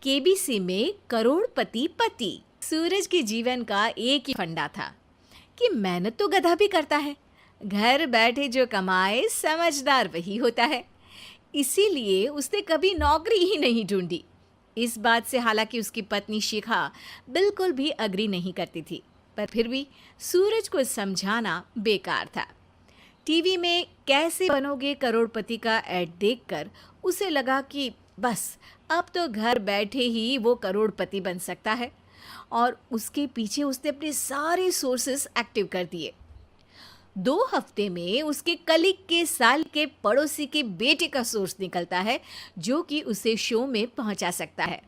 KBC में करोड़पति पति। सूरज के जीवन का एक ही फंडा था कि मेहनत तो गधा भी करता है, घर बैठे जो कमाए समझदार वही होता है। इसीलिए उसने कभी नौकरी ही नहीं ढूंढी। इस बात से हालांकि उसकी पत्नी शिखा बिल्कुल भी अग्री नहीं करती थी, पर फिर भी सूरज को समझाना बेकार था। टीवी में कैसे बनोगे करोड़पति का ऐड देखकर उसे लगा कि बस अब तो घर बैठे ही वो करोड़पति बन सकता है, और उसके पीछे उसने अपने सारे सोर्सेस एक्टिव कर दिए। 2 हफ्ते में उसके कलीग के साल के पड़ोसी के बेटे का सोर्स निकलता है जो कि उसे शो में पहुंचा सकता है,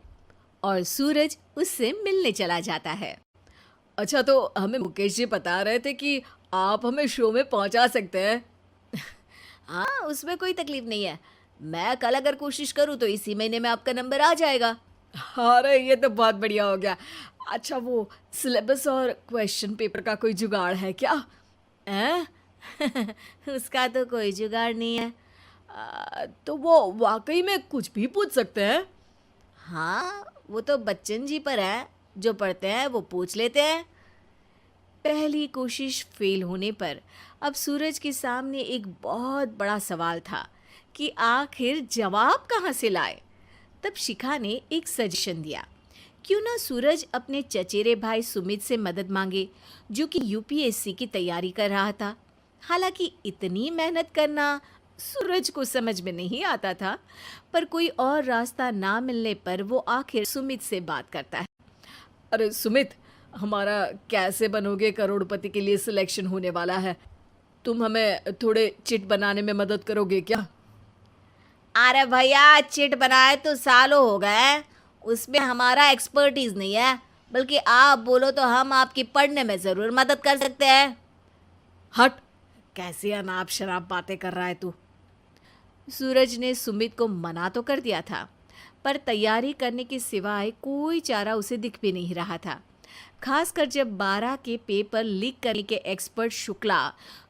और सूरज उससे मिलने चला जाता है। अच्छा, तो हमें मुकेश जी बता रहे थे कि आप हमें शो में पहुंचा सकते हैं। हाँ, उसमें कोई तकलीफ नहीं है। मैं कल अगर कोशिश करूँ तो इसी महीने में आपका नंबर आ जाएगा। अरे ये तो बहुत बढ़िया हो गया। अच्छा, वो सिलेबस और क्वेश्चन पेपर का कोई जुगाड़ है क्या? हैं? उसका तो कोई जुगाड़ नहीं है। तो वो वाकई में कुछ भी पूछ सकते हैं? हाँ, वो तो बच्चन जी पर है, जो पढ़ते हैं वो पूछ लेते हैं। पहली कोशिश फेल होने पर अब सूरज के सामने एक बहुत बड़ा सवाल था कि आखिर जवाब कहाँ से लाए। तब शिखा ने एक सजेशन दिया, क्यों ना सूरज अपने चचेरे भाई सुमित से मदद मांगे, जो कि यूपीएससी की तैयारी कर रहा था। हालांकि इतनी मेहनत करना सूरज को समझ में नहीं आता था, पर कोई और रास्ता ना मिलने पर वो आखिर सुमित से बात करता है। अरे सुमित, हमारा कैसे बनोगे करोड़पति के लिए सिलेक्शन होने वाला है। तुम हमें थोड़े चिट बनाने में मदद करोगे क्या? अरे भैया, चिट बनाए तो सालों हो गए, उसमें हमारा एक्सपर्टीज नहीं है। बल्कि आप बोलो तो हम आपकी पढ़ने में ज़रूर मदद कर सकते हैं। हट, कैसी अनाप शनाप बातें कर रहा है तू। सूरज ने सुमित को मना तो कर दिया था, पर तैयारी करने के सिवाय कोई चारा उसे दिख भी नहीं रहा था। खासकर जब 12 के पेपर लीक करने के एक्सपर्ट शुक्ला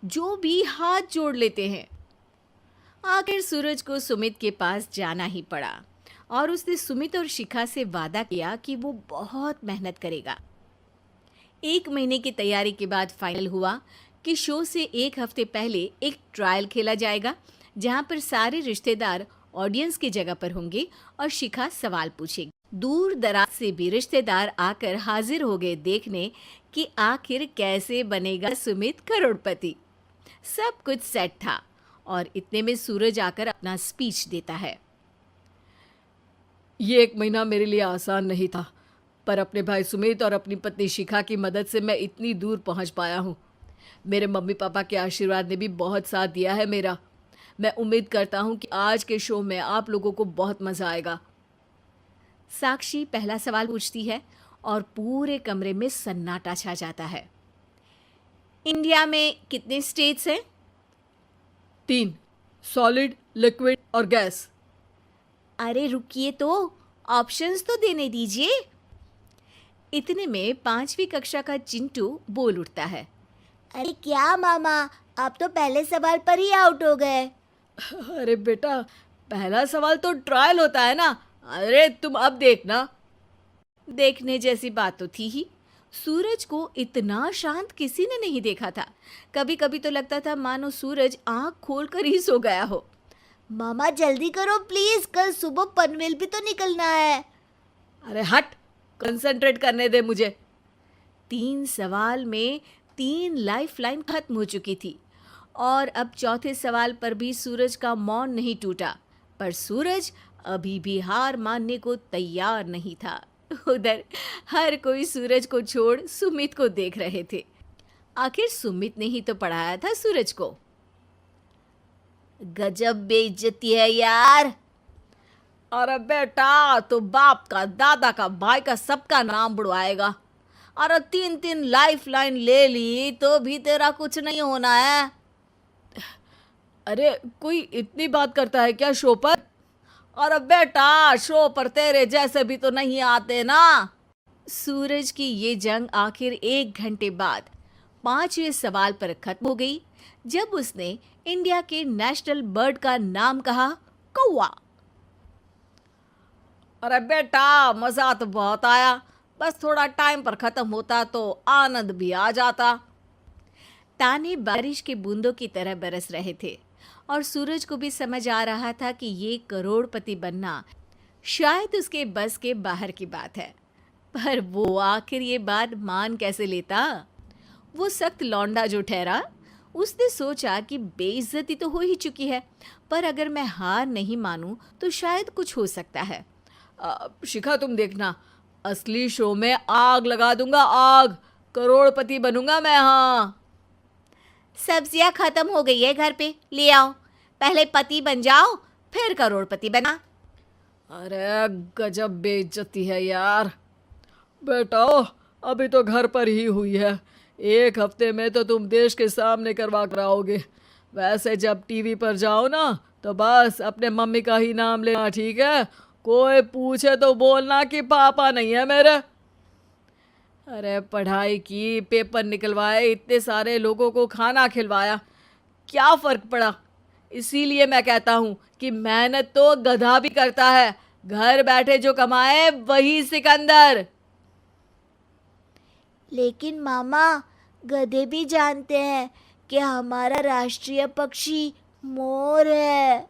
जो भी हाथ जोड़ लेते हैं। आखिर सूरज को सुमित के पास जाना ही पड़ा, और उसने सुमित और शिखा से वादा किया कि वो बहुत मेहनत करेगा। 1 महीने की तैयारी के बाद फाइनल हुआ कि शो से 1 हफ्ते पहले एक ट्रायल खेला जाएगा, जहां पर सारे रिश्तेदार ऑडियंस की जगह पर होंगे और शिखा सवाल पूछेगी। दूर दराज से भी रिश्तेदार आकर हाजिर हो गए देखने कि आखिर कैसे बनेगा सुमित करोड़पति। सब कुछ सेट था, और इतने में सूरज आकर अपना स्पीच देता है। ये 1 महीना मेरे लिए आसान नहीं था, पर अपने भाई सुमित और अपनी पत्नी शिखा की मदद से मैं इतनी दूर पहुंच पाया हूँ। मेरे मम्मी पापा के आशीर्वाद ने भी बहुत साथ दिया है मेरा। मैं उम्मीद करता हूँ कि आज के शो में आप लोगों को बहुत मज़ा आएगा। साक्षी पहला सवाल पूछती है, और पूरे कमरे में सन्नाटा छा जाता है। इंडिया में कितने स्टेट्स हैं? 3, सॉलिड, लिक्विड और गैस। अरे रुकिए, तो ऑप्शंस तो देने दीजिए। इतने में 5वीं कक्षा का चिंटू बोल उठता है। अरे क्या मामा, आप तो पहले सवाल पर ही आउट हो गए। अरे बेटा, पहला सवाल तो ट्रायल होता है ना। अरे तुम अब देखना। देखने जैसी बात तो थी ही। सूरज को इतना शांत किसी ने नहीं देखा था। कभी कभी तो लगता था मानो सूरज आंख खोलकर ही सो गया हो। मामा जल्दी करो प्लीज, कल सुबह पनवेल भी तो निकलना है। अरे हट, कंसंट्रेट करने दे मुझे। 3 सवाल में 3 लाइफ लाइन खत्म हो चुकी थी, और अब चौथे सवाल पर भी सूरज का मौन नहीं टूटा। पर सूरज अभी भी हार मानने को तैयार नहीं था। उधर हर कोई सूरज को छोड़ सुमित को देख रहे थे। आखिर सुमित ने ही तो पढ़ाया था सूरज को। गजब बेइज्जती है यार। अरे बेटा, तो बाप का, दादा का, भाई का, सबका नाम बुड़वाएगा। अरे 3 लाइफ लाइन ले ली तो भी तेरा कुछ नहीं होना है। अरे कोई इतनी बात करता है क्या शो पर? अरे बेटा, शो पर तेरे जैसे भी तो नहीं आते ना। सूरज की ये जंग आखिर 1 घंटे बाद 5वें सवाल पर खत्म हो गई, जब उसने इंडिया के नेशनल बर्ड का नाम कहा, कौवा। अरे बेटा, मजा तो बहुत आया, बस थोड़ा टाइम पर खत्म होता तो आनंद भी आ जाता। ताने बारिश की बूंदों की तरह बरस रहे थे और सूरज को भी समझ आ रहा था कि ये करोड़पति बनना शायद उसके बस के बाहर की बात है। पर वो आखिर ये बात मान कैसे लेता? वो सख्त लौंडा जो ठहरा, उसने सोचा कि बेइज्जती तो हो ही चुकी है, पर अगर मैं हार नहीं मानूं तो शायद कुछ हो सकता है। शिखा, तुम देखना, असली शो में आग लगा दूंगा, आग। करोड़पति बनूंगा मैं। हाँ, सब्जियां खत्म हो गई है घर पे, ले आओ। पहले पति बन जाओ, फिर करोड़पति बना। अरे गजब बेइज्जती है यार। बेटा, अभी तो घर पर ही हुई है, 1 हफ्ते में तो तुम देश के सामने करवा कर आओगे। वैसे जब टीवी पर जाओ ना, तो बस अपने मम्मी का ही नाम लेना, ठीक है? कोई पूछे तो बोलना कि पापा नहीं है मेरे। अरे पढ़ाई की, पेपर निकलवाए, इतने सारे लोगों को खाना खिलवाया, क्या फ़र्क पड़ा? इसीलिए मैं कहता हूँ कि मेहनत तो गधा भी करता है, घर बैठे जो कमाए वही सिकंदर। लेकिन मामा, गधे भी जानते हैं कि हमारा राष्ट्रीय पक्षी मोर है।